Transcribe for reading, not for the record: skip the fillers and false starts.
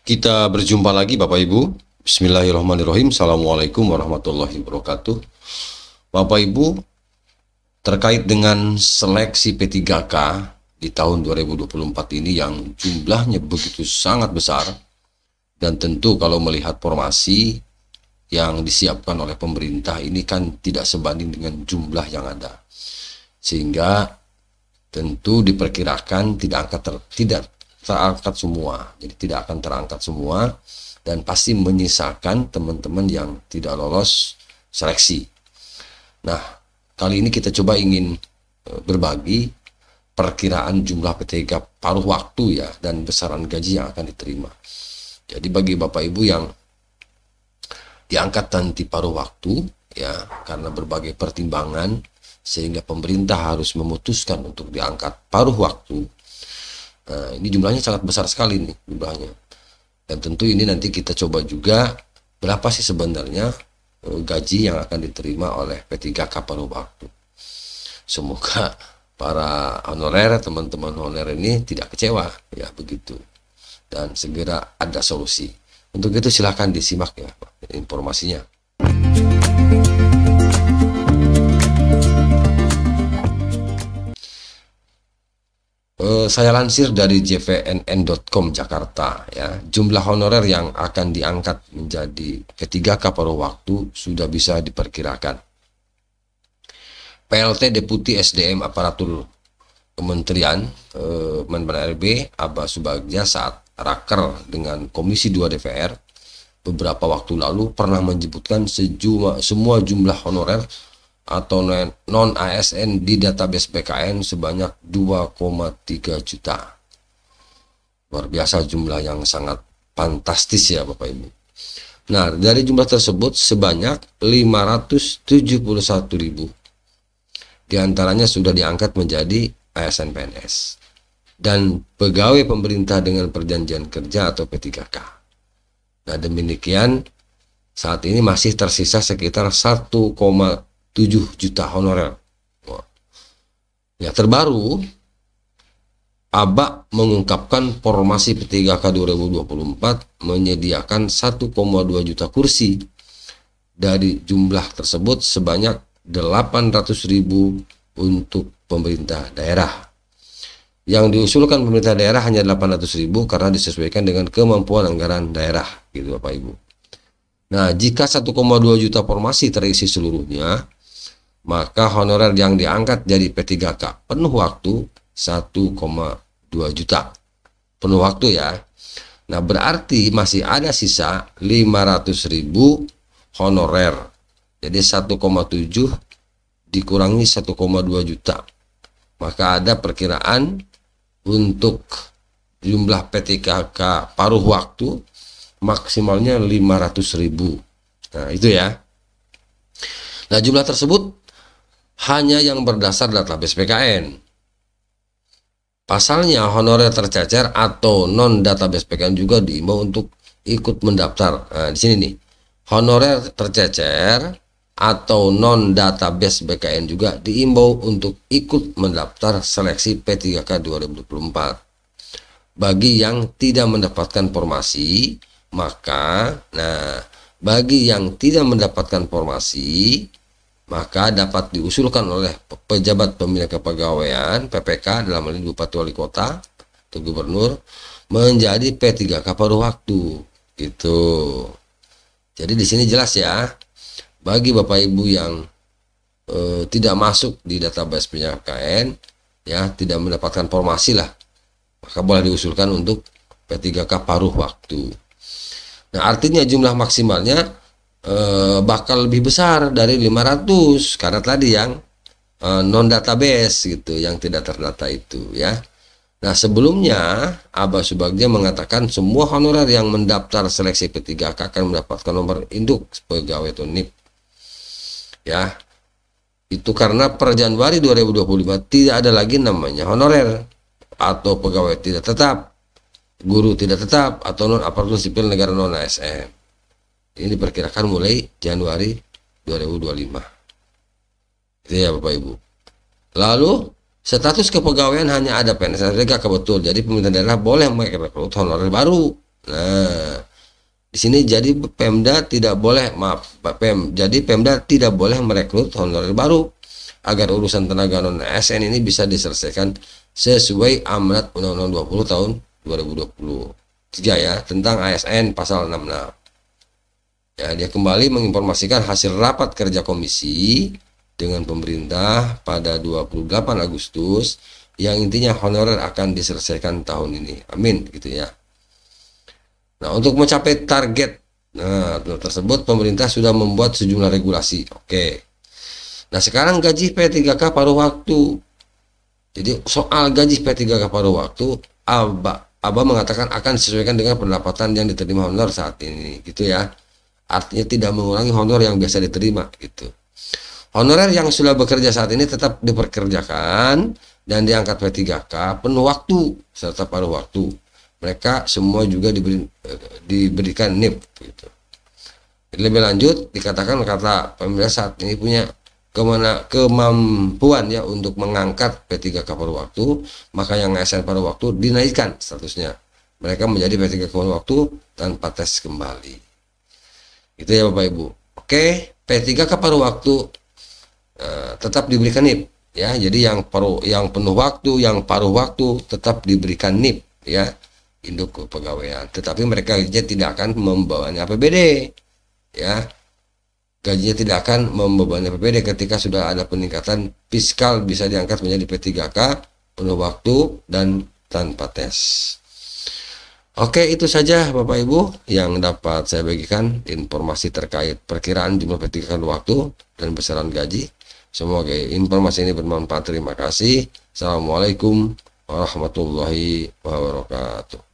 Kita berjumpa lagi Bapak Ibu. Bismillahirrahmanirrahim. Assalamualaikum warahmatullahi wabarakatuh. Bapak Ibu, terkait dengan seleksi P3K di tahun 2024 ini yang jumlahnya begitu sangat besar, dan tentu kalau melihat formasi yang disiapkan oleh pemerintah ini kan tidak sebanding dengan jumlah yang ada, sehingga tentu diperkirakan tidak terangkat semua, jadi tidak akan terangkat semua, dan pasti menyisakan teman-teman yang tidak lolos seleksi. Nah, kali ini kita coba ingin berbagi perkiraan jumlah P3K paruh waktu ya, dan besaran gaji yang akan diterima. Jadi bagi Bapak Ibu yang diangkat nanti paruh waktu ya, karena berbagai pertimbangan sehingga pemerintah harus memutuskan untuk diangkat paruh waktu. Nah, ini jumlahnya sangat besar sekali nih jumlahnya. Dan tentu ini nanti kita coba juga berapa sih sebenarnya gaji yang akan diterima oleh P3K paruh waktu. Semoga para honorer, teman-teman honorer ini tidak kecewa ya begitu. Dan segera ada solusi. Untuk itu silahkan disimak ya informasinya. Saya lansir dari jvnn.com Jakarta ya, jumlah honorer yang akan diangkat menjadi P3K paruh waktu sudah bisa diperkirakan. PLT Deputi SDM Aparatur Kementerian Menpan RB Aba Subagja saat raker dengan Komisi 2 DPR beberapa waktu lalu pernah menyebutkan semua jumlah honorer atau non-ASN di database PKN sebanyak 2,3 juta. Luar biasa, jumlah yang sangat fantastis ya Bapak Ibu. Nah, dari jumlah tersebut sebanyak 571.000 diantaranya sudah diangkat menjadi ASN PNS dan pegawai pemerintah dengan perjanjian kerja atau P3K. Nah, demikian saat ini masih tersisa sekitar 1,7 juta honorer. Ya, terbaru Aba mengungkapkan formasi P3K 2024 menyediakan 1,2 juta kursi. Dari jumlah tersebut sebanyak 800.000 untuk pemerintah daerah. Yang diusulkan pemerintah daerah hanya 800.000 karena disesuaikan dengan kemampuan anggaran daerah gitu Bapak Ibu. Nah, jika 1,2 juta formasi terisi seluruhnya, maka honorer yang diangkat jadi P3K penuh waktu 1,2 juta penuh waktu ya. Nah, berarti masih ada sisa 500.000 honorer. Jadi 1,7 dikurangi 1,2 juta, maka ada perkiraan untuk jumlah P3K paruh waktu maksimalnya 500.000. Nah, itu ya. Nah, jumlah tersebut hanya yang berdasar database PKN. Pasalnya honorer tercecer atau non database PKN juga diimbau untuk ikut mendaftar. Nah, di sini nih, honorer tercecer atau non database BKN juga diimbau untuk ikut mendaftar seleksi P3K 2024. Bagi yang tidak mendapatkan formasi, maka bagi yang tidak mendapatkan formasi, maka dapat diusulkan oleh pejabat pembina kepegawaian PPK dalam hal ini Bupati Wali Kota atau Gubernur menjadi P3K paruh waktu gitu. Jadi di sini jelas ya, bagi Bapak Ibu yang tidak masuk di database PKN ya, tidak mendapatkan formasi lah, maka boleh diusulkan untuk P3K paruh waktu. Nah, artinya jumlah maksimalnya bakal lebih besar dari 500 karena tadi yang non database gitu, yang tidak terdata itu ya. Nah, sebelumnya Aba Subagja mengatakan semua honorer yang mendaftar seleksi P3K akan mendapatkan nomor induk pegawai atau NIP ya. Itu karena per Januari 2025 tidak ada lagi namanya honorer atau pegawai tidak tetap, guru tidak tetap, atau non aparatur sipil negara non ASN. Ini diperkirakan mulai Januari 2025. Itu ya Bapak Ibu. Lalu status kepegawaian hanya ada PNS RTK kebetul. Jadi pemerintah daerah boleh merekrut honorer baru Nah, di sini jadi Pemda tidak boleh, jadi Pemda tidak boleh merekrut honorer baru agar urusan tenaga non ASN ini bisa diselesaikan sesuai amanat Undang-Undang 20 tahun 2023 ya tentang ASN pasal 66. Ya, dia kembali menginformasikan hasil rapat kerja komisi dengan pemerintah pada 28 Agustus yang intinya honorer akan diselesaikan tahun ini. Amin gitu ya. Nah, untuk mencapai target tersebut pemerintah sudah membuat sejumlah regulasi. Oke. Nah, sekarang gaji P3K paruh waktu. Jadi soal gaji P3K paruh waktu, Abah mengatakan akan disesuaikan dengan pendapatan yang diterima honor saat ini, gitu ya. Artinya tidak mengurangi honor yang biasa diterima, gitu. Honorer yang sudah bekerja saat ini tetap diperkerjakan dan diangkat P3K penuh waktu serta paruh waktu. Mereka semua juga diberikan NIP, gitu. Lebih lanjut dikatakan kata pemerintah saat ini punya kemampuan ya untuk mengangkat P3K paruh waktu, maka yang ASN paruh waktu dinaikkan statusnya. Mereka menjadi P3K paruh waktu tanpa tes kembali. Itu ya Bapak Ibu. Oke, P3K paruh waktu tetap diberikan NIP ya. Jadi yang penuh waktu, yang paruh waktu tetap diberikan NIP ya, induk kepegawaian. Tetapi mereka tidak akan membawanya APBD ya. Gajinya tidak akan membebani APBD ketika sudah ada peningkatan fiskal, bisa diangkat menjadi P3K penuh waktu dan tanpa tes. Oke, itu saja Bapak Ibu yang dapat saya bagikan informasi terkait perkiraan jumlah P3K waktu dan besaran gaji. Semoga informasi ini bermanfaat. Terima kasih. Assalamualaikum warahmatullahi wabarakatuh.